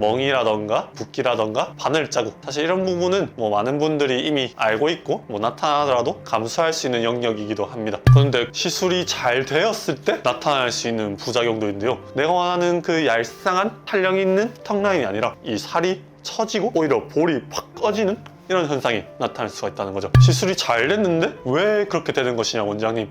멍이라던가 붓기라던가 바늘 자국, 사실 이런 부분은 많은 분들이 이미 알고 있고 나타나더라도 감수할 수 있는 영역이기도 합니다. 그런데 시술이 잘 되었을 때 나타날 수 있는 부작용도 있는데요, 내가 원하는 그 얄쌍한 탄력 있는 턱 라인이 아니라 이 살이 처지고 오히려 볼이 팍 꺼지는 이런 현상이 나타날 수가 있다는 거죠. 시술이 잘 됐는데 왜 그렇게 되는 것이냐, 원장님.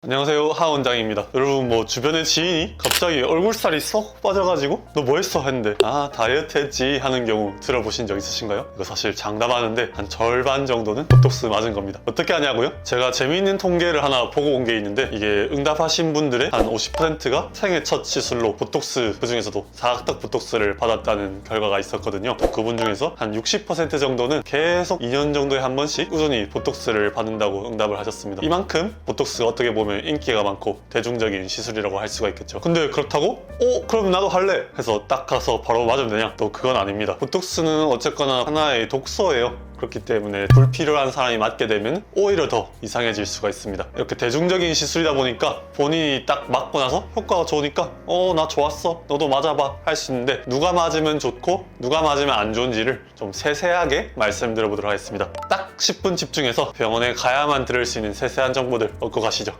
안녕하세요, 하 원장입니다. 여러분, 주변에 지인이 갑자기 얼굴살이 쏙 빠져가지고 너 뭐 했어? 했는데 다이어트 했지 하는 경우 들어보신 적 있으신가요? 이거 사실 장담하는데 한 절반 정도는 보톡스 맞은 겁니다. 어떻게 하냐고요? 제가 재미있는 통계를 하나 보고 온 게 있는데, 이게 응답하신 분들의 한 50%가 생애 첫 시술로 보톡스, 그 중에서도 사각턱 보톡스를 받았다는 결과가 있었거든요. 또 그분 중에서 한 60% 정도는 계속 2년 정도에 한 번씩 꾸준히 보톡스를 받는다고 응답을 하셨습니다. 이만큼 보톡스가 어떻게 보면 인기가 많고 대중적인 시술이라고 할 수가 있겠죠. 근데 그렇다고 그럼 나도 할래 해서 딱 가서 바로 맞으면 되냐? 또 그건 아닙니다. 보톡스는 어쨌거나 하나의 독소예요. 그렇기 때문에 불필요한 사람이 맞게 되면 오히려 더 이상해질 수가 있습니다. 이렇게 대중적인 시술이다 보니까 본인이 딱 맞고 나서 효과가 좋으니까 나 좋았어, 너도 맞아봐 할 수 있는데, 누가 맞으면 좋고 누가 맞으면 안 좋은지를 좀 세세하게 말씀드려보도록 하겠습니다. 딱 10분 집중해서 병원에 가야만 들을 수 있는 세세한 정보들 얻고 가시죠.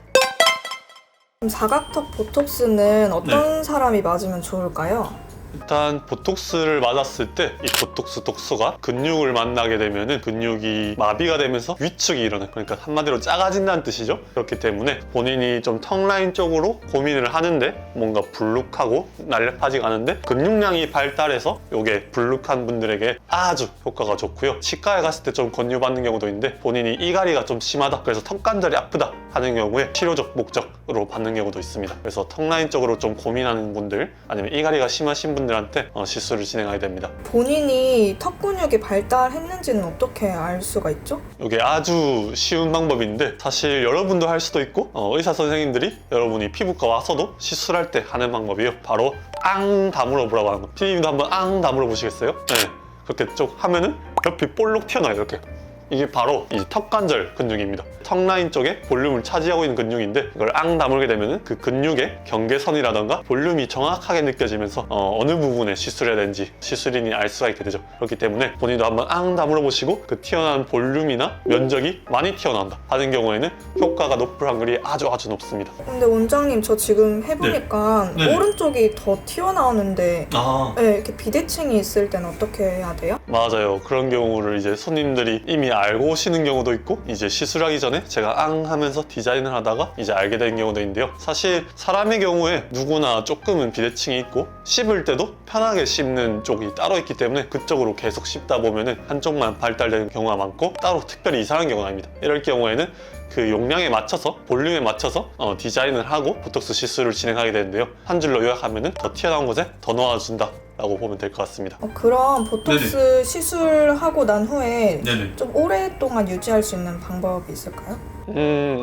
그럼 사각턱 보톡스는 어떤 사람이 맞으면 좋을까요? 일단 보톡스를 맞았을 때 이 보톡스 독소가 근육을 만나게 되면은 근육이 마비가 되면서 위축이 일어나요. 그러니까 한마디로 작아진다는 뜻이죠. 그렇기 때문에 본인이 좀 턱라인 쪽으로 고민을 하는데 뭔가 불룩하고 날렵하지가 않은데 근육량이 발달해서 이게 불룩한 분들에게 아주 효과가 좋고요. 치과에 갔을 때 좀 권유받는 경우도 있는데, 본인이 이갈이가 좀 심하다, 그래서 턱관절이 아프다 하는 경우에 치료적 목적으로 받는 경우도 있습니다. 그래서 턱라인 쪽으로 좀 고민하는 분들, 아니면 이갈이가 심하신 분들한테 시술을 진행하게 됩니다. 본인이 턱 근육이 발달했는지는 어떻게 알 수가 있죠? 이게 아주 쉬운 방법인데, 사실 여러분도 할 수도 있고 의사 선생님들이 여러분이 피부과 와서도 시술할 때 하는 방법이에요. 바로 앙 다물어 보라고 하는 거. 피디님도 한번 앙 다물어 보시겠어요? 네, 그렇게 쭉 하면은 옆이 볼록 튀어나와요. 이렇게. 이게 바로 이 턱관절 근육입니다. 턱 라인 쪽에 볼륨을 차지하고 있는 근육인데, 이걸 앙 다물게 되면 그 근육의 경계선이라던가 볼륨이 정확하게 느껴지면서 어느 부분에 시술해야 되는지 시술인이 알 수가 있게 되죠. 그렇기 때문에 본인도 한번 앙 다물어 보시고 그 튀어나온 볼륨이나 면적이 많이 튀어나온다 하는 경우에는 효과가 높을 확률이 아주 높습니다. 근데 원장님, 저 지금 해보니까 네. 오른쪽이 더 튀어나오는데 네, 이렇게 비대칭이 있을 때는 어떻게 해야 돼요? 맞아요. 그런 경우를 이제 손님들이 이미 알고 오시는 경우도 있고, 이제 시술하기 전에 제가 앙 하면서 디자인을 하다가 이제 알게 된 경우도 있는데요. 사실 사람의 경우에 누구나 조금은 비대칭이 있고, 씹을 때도 편하게 씹는 쪽이 따로 있기 때문에 그쪽으로 계속 씹다 보면은 한쪽만 발달되는 경우가 많고, 따로 특별히 이상한 경우는 아닙니다. 이럴 경우에는 그 용량에 맞춰서, 볼륨에 맞춰서 디자인을 하고 보톡스 시술을 진행하게 되는데요. 한 줄로 요약하면은 더 튀어나온 곳에 더 넣어준다 라고 보면 될 것 같습니다. 그럼 보톡스 시술하고 난 후에 네네. 좀 오랫동안 유지할 수 있는 방법이 있을까요?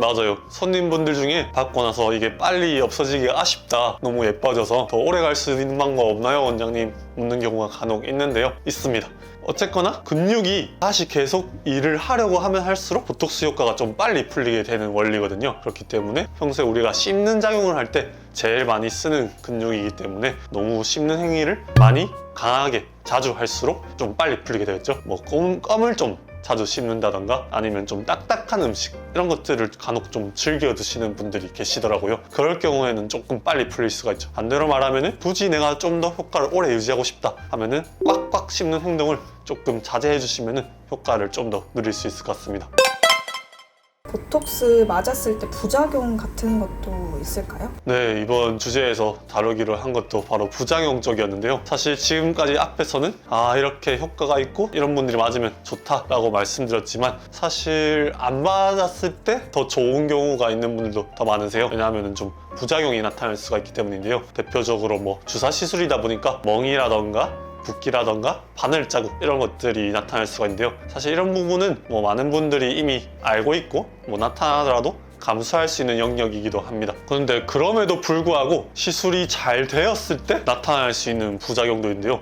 맞아요. 손님분들 중에 받고 나서 이게 빨리 없어지기가 아쉽다, 너무 예뻐져서 더 오래 갈 수 있는 방법 없나요, 원장님? 묻는 경우가 간혹 있는데요. 있습니다. 어쨌거나 근육이 다시 계속 일을 하려고 하면 할수록 보톡스 효과가 좀 빨리 풀리게 되는 원리거든요. 그렇기 때문에 평소에 우리가 씹는 작용을 할 때 제일 많이 쓰는 근육이기 때문에 너무 씹는 행위를 많이 강하게 자주 할수록 좀 빨리 풀리게 되겠죠. 껌을 좀 자주 씹는다던가, 아니면 좀 딱딱한 음식, 이런 것들을 간혹 좀 즐겨 드시는 분들이 계시더라고요. 그럴 경우에는 조금 빨리 풀릴 수가 있죠. 반대로 말하면은 굳이 내가 좀 더 효과를 오래 유지하고 싶다 하면은 꽉꽉 씹는 행동을 조금 자제해 주시면은 효과를 좀 더 누릴 수 있을 것 같습니다. 보톡스 맞았을 때 부작용 같은 것도 있을까요? 네, 이번 주제에서 다루기로 한 것도 바로 부작용 쪽이었는데요. 사실 지금까지 앞에서는 이렇게 효과가 있고 이런 분들이 맞으면 좋다라고 말씀드렸지만, 사실 안 맞았을 때 더 좋은 경우가 있는 분들도 더 많으세요. 왜냐하면 좀 부작용이 나타날 수가 있기 때문인데요. 대표적으로 주사 시술이다 보니까 멍이라던가 붓기라던가 바늘 자국, 이런 것들이 나타날 수가 있는데요. 사실 이런 부분은 많은 분들이 이미 알고 있고 나타나더라도 감수할 수 있는 영역이기도 합니다. 그런데 그럼에도 불구하고 시술이 잘 되었을 때 나타날 수 있는 부작용도 있는데요.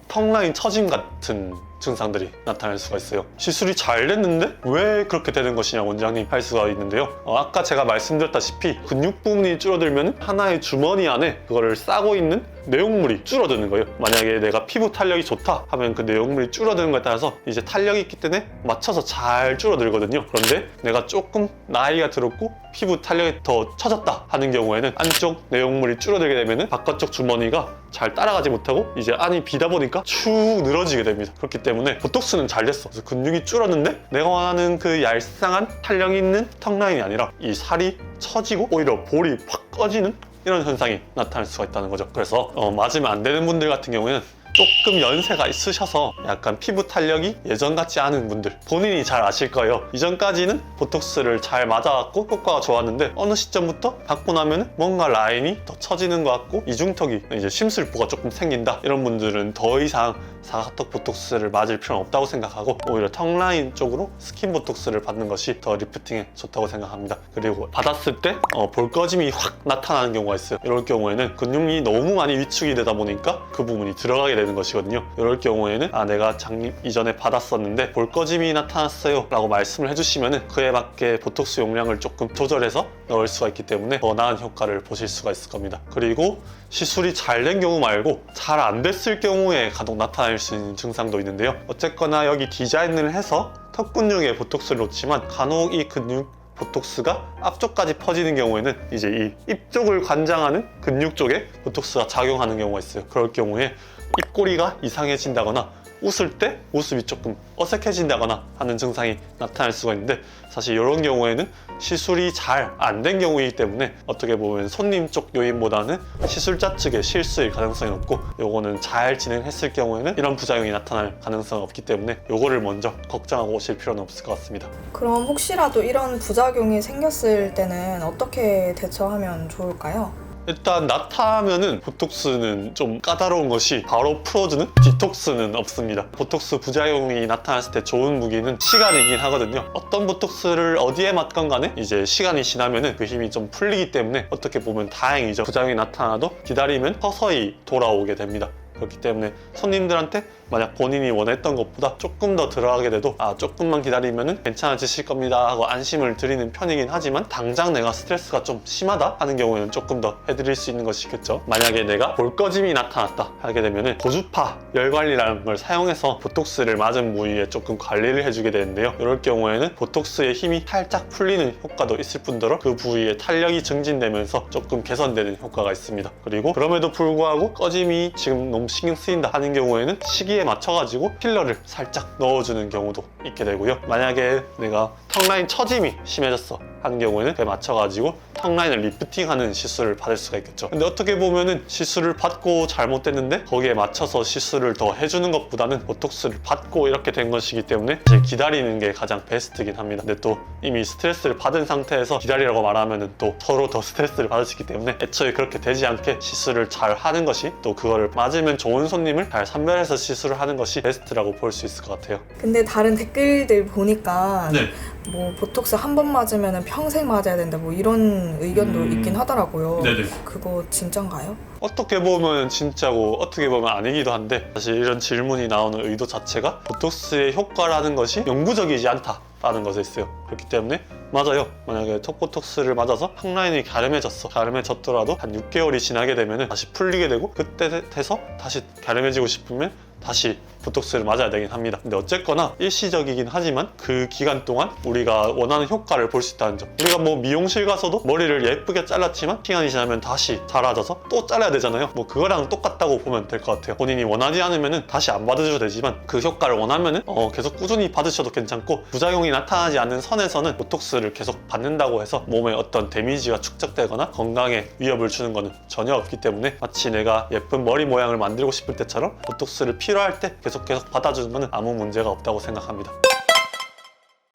턱라인 처짐 같은 증상들이 나타날 수가 있어요. 시술이 잘 됐는데 왜 그렇게 되는 것이냐 원장님 할 수가 있는데요. 아까 제가 말씀드렸다시피 근육 부분이 줄어들면 하나의 주머니 안에 그거를 싸고 있는 내용물이 줄어드는 거예요. 만약에 내가 피부 탄력이 좋다 하면 그 내용물이 줄어드는 것에 따라서 이제 탄력이 있기 때문에 맞춰서 잘 줄어들거든요. 그런데 내가 조금 나이가 들었고 피부 탄력이 더 처졌다 하는 경우에는 안쪽 내용물이 줄어들게 되면 바깥쪽 주머니가 잘 따라가지 못하고 이제 안이 비다 보니까 축 늘어지게 됩니다. 그렇기 때문에 보톡스는 잘 됐어. 그래서 근육이 줄었는데 내가 원하는 그 얄쌍한 탄력이 있는 턱 라인이 아니라 이 살이 처지고 오히려 볼이 확 꺼지는 이런 현상이 나타날 수가 있다는 거죠. 그래서 맞으면 안 되는 분들 같은 경우에는 조금 연세가 있으셔서 약간 피부 탄력이 예전 같지 않은 분들 본인이 잘 아실 거예요. 이전까지는 보톡스를 잘 맞아갖고 효과가 좋았는데 어느 시점부터 받고 나면 뭔가 라인이 더 처지는 것 같고 이중턱이 이제 심술부가 조금 생긴다 이런 분들은 더 이상 사각턱 보톡스를 맞을 필요는 없다고 생각하고 오히려 턱 라인 쪽으로 스킨 보톡스를 받는 것이 더 리프팅에 좋다고 생각합니다. 그리고 받았을 때 볼 꺼짐이 확 나타나는 경우가 있어요. 이럴 경우에는 근육이 너무 많이 위축이 되다 보니까 그 부분이 들어가게 되는 것이거든요. 이럴 경우에는 내가 장립 이전에 받았었는데 볼 꺼짐이 나타났어요 라고 말씀을 해주시면 그에 맞게 보톡스 용량을 조금 조절해서 넣을 수가 있기 때문에 더 나은 효과를 보실 수가 있을 겁니다. 그리고 시술이 잘 된 경우 말고 잘 안 됐을 경우에 간혹 나타날 수 있는 증상도 있는데요. 어쨌거나 여기 디자인을 해서 턱 근육에 보톡스를 놓지만 간혹 이 근육 보톡스가 앞쪽까지 퍼지는 경우에는 이제 이 입쪽을 관장하는 근육 쪽에 보톡스가 작용하는 경우가 있어요. 그럴 경우에 입꼬리가 이상해진다거나 웃을 때 웃음이 조금 어색해진다거나 하는 증상이 나타날 수가 있는데 사실 이런 경우에는 시술이 잘 안 된 경우이기 때문에 어떻게 보면 손님 쪽 요인보다는 시술자 측의 실수일 가능성이 높고 요거는 잘 진행했을 경우에는 이런 부작용이 나타날 가능성이 없기 때문에 요거를 먼저 걱정하고 오실 필요는 없을 것 같습니다. 그럼 혹시라도 이런 부작용이 생겼을 때는 어떻게 대처하면 좋을까요? 일단 나타하면은 보톡스는 좀 까다로운 것이 바로 풀어주는 디톡스는 없습니다. 보톡스 부작용이 나타났을 때 좋은 무기는 시간이긴 하거든요. 어떤 보톡스를 어디에 맞건 간에 이제 시간이 지나면은 그 힘이 좀 풀리기 때문에 어떻게 보면 다행이죠. 부작용이 나타나도 기다리면 서서히 돌아오게 됩니다. 그렇기 때문에 손님들한테 만약 본인이 원했던 것보다 조금 더 들어가게 돼도 조금만 기다리면 괜찮아지실 겁니다 하고 안심을 드리는 편이긴 하지만 당장 내가 스트레스가 좀 심하다 하는 경우에는 조금 더 해드릴 수 있는 것이겠죠. 만약에 내가 볼 꺼짐이 나타났다 하게 되면 고주파 열관리라는 걸 사용해서 보톡스를 맞은 부위에 조금 관리를 해주게 되는데요. 이럴 경우에는 보톡스의 힘이 살짝 풀리는 효과도 있을 뿐더러 그 부위에 탄력이 증진되면서 조금 개선되는 효과가 있습니다. 그리고 그럼에도 불구하고 꺼짐이 지금 너무 신경 쓰인다 하는 경우에는 시기에 맞춰가지고 필러를 살짝 넣어주는 경우도 있게 되고요. 만약에 내가 턱라인 처짐이 심해졌어 하는 경우에는 그에 맞춰가지고 턱라인을 리프팅하는 시술을 받을 수가 있겠죠. 근데 어떻게 보면은 시술을 받고 잘못됐는데 거기에 맞춰서 시술을 더 해주는 것보다는 보톡스를 받고 이렇게 된 것이기 때문에 이제 기다리는 게 가장 베스트긴 합니다. 근데 또 이미 스트레스를 받은 상태에서 기다리라고 말하면은 또 서로 더 스트레스를 받으시기 때문에 애초에 그렇게 되지 않게 시술을 잘 하는 것이 또 그거를 맞으면 좋은 손님을 잘 선별해서 시술을 하는 것이 베스트라고 볼 수 있을 것 같아요. 근데 다른 댓글들 보니까 네. 뭐 보톡스 한 번 맞으면 평생 맞아야 된다 뭐 이런 의견도 있긴 하더라고요. 네네. 그거 진짠가요? 어떻게 보면 진짜고 어떻게 보면 아니기도 한데 사실 이런 질문이 나오는 의도 자체가 보톡스의 효과라는 것이 영구적이지 않다라는 것에 있어요. 그렇기 때문에 맞아요. 만약에 턱보톡스를 맞아서 턱라인이 갸름해졌더라도 한 6개월이 지나게 되면 다시 풀리게 되고 그때 돼서 다시 갸름해지고 싶으면 다시 보톡스를 맞아야 되긴 합니다. 근데 어쨌거나 일시적이긴 하지만 그 기간 동안 우리가 원하는 효과를 볼 수 있다는 점. 우리가 뭐 미용실 가서도 머리를 예쁘게 잘랐지만 시간이 지나면 다시 자라져서 또 잘라야 되잖아요. 뭐 그거랑 똑같다고 보면 될 것 같아요. 본인이 원하지 않으면 다시 안 받으셔도 되지만 그 효과를 원하면 계속 꾸준히 받으셔도 괜찮고 부작용이 나타나지 않는 선에서는 보톡스를 계속 받는다고 해서 몸에 어떤 데미지가 축적되거나 건강에 위협을 주는 것은 전혀 없기 때문에 마치 내가 예쁜 머리 모양을 만들고 싶을 때처럼 보톡스를 필요할 때 계속 받아주는 것은 아무 문제가 없다고 생각합니다.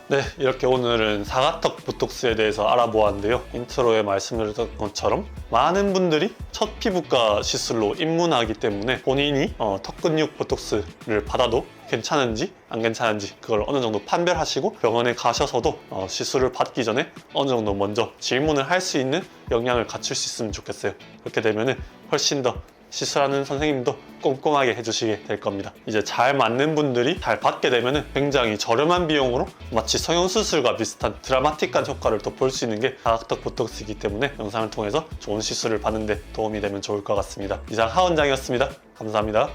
네, 이렇게 오늘은 사각턱 보톡스에 대해서 알아보았는데요. 인트로에 말씀드렸던 것처럼 많은 분들이 첫 피부과 시술로 입문하기 때문에 본인이 턱 근육 보톡스를 받아도 괜찮은지 안 괜찮은지 그걸 어느 정도 판별하시고 병원에 가셔서도 시술을 받기 전에 어느 정도 먼저 질문을 할 수 있는 역량을 갖출 수 있으면 좋겠어요. 그렇게 되면 훨씬 더 시술하는 선생님도 꼼꼼하게 해주시게 될 겁니다. 이제 잘 맞는 분들이 잘 받게 되면 굉장히 저렴한 비용으로 마치 성형수술과 비슷한 드라마틱한 효과를 또 볼 수 있는 게 사각턱 보톡스이기 때문에 영상을 통해서 좋은 시술을 받는 데 도움이 되면 좋을 것 같습니다. 이상 하원장이었습니다. 감사합니다.